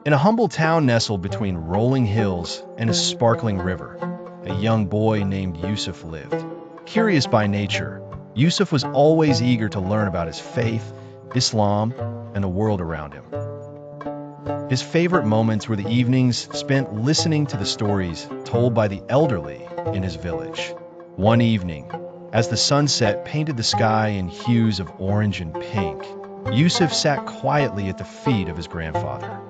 In a humble town nestled between rolling hills and a sparkling river, a young boy named Yusuf lived. Curious by nature, Yusuf was always eager to learn about his faith, Islam, and the world around him. His favorite moments were the evenings spent listening to the stories told by the elderly in his village. One evening, as the sunset painted the sky in hues of orange and pink, Yusuf sat quietly at the feet of his grandfather.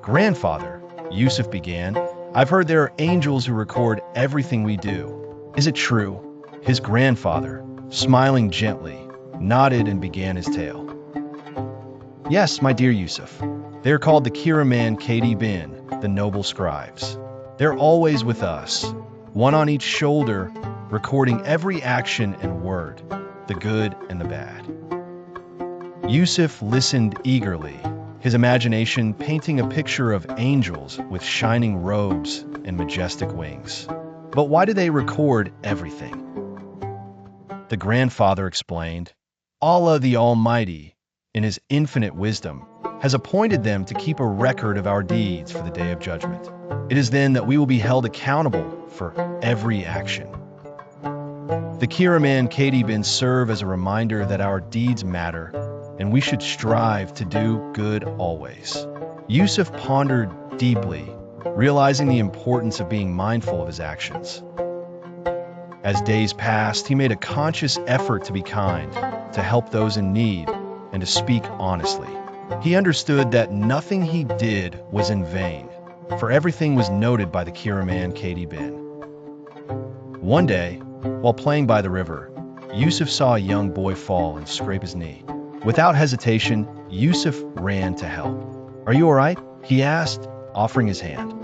"Grandfather," Yusuf began, "I've heard there are angels who record everything we do. Is it true?" His grandfather, smiling gently, nodded and began his tale. "Yes, my dear Yusuf. They are called the Kiraman Katibin, the noble scribes. They're always with us, one on each shoulder, recording every action and word, the good and the bad." Yusuf listened eagerly, his imagination painting a picture of angels with shining robes and majestic wings. "But why do they record everything?" The grandfather explained, "Allah the Almighty, in His infinite wisdom, has appointed them to keep a record of our deeds for the day of judgment. It is then that we will be held accountable for every action. The Kiraman Katibin serve as a reminder that our deeds matter, and we should strive to do good always." Yusuf pondered deeply, realizing the importance of being mindful of his actions. As days passed, he made a conscious effort to be kind, to help those in need, and to speak honestly. He understood that nothing he did was in vain, for everything was noted by the Kiraman Katibin. One day, while playing by the river, Yusuf saw a young boy fall and scrape his knee. Without hesitation, Yusuf ran to help. "Are you all right?" he asked, offering his hand.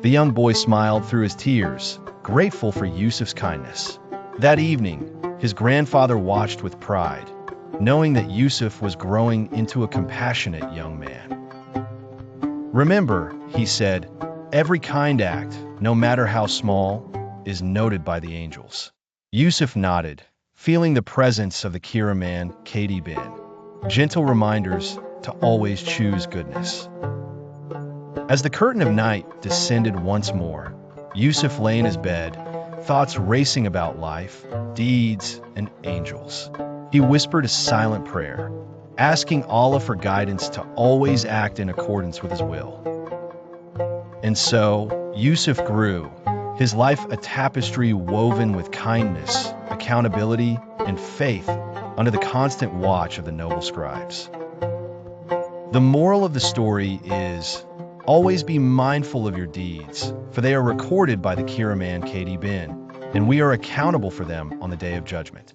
The young boy smiled through his tears, grateful for Yusuf's kindness. That evening, his grandfather watched with pride, knowing that Yusuf was growing into a compassionate young man. "Remember," he said, "every kind act, no matter how small, is noted by the angels." Yusuf nodded, feeling the presence of the Kiraman Katibin, gentle reminders to always choose goodness. As the curtain of night descended once more, Yusuf lay in his bed, thoughts racing about life, deeds, and angels. He whispered a silent prayer, asking Allah for guidance to always act in accordance with His will. And so, Yusuf grew, his life a tapestry woven with kindness, accountability, and faith under the constant watch of the noble scribes. The moral of the story is, always be mindful of your deeds, for they are recorded by the Kiraman Katibin, and we are accountable for them on the day of judgment.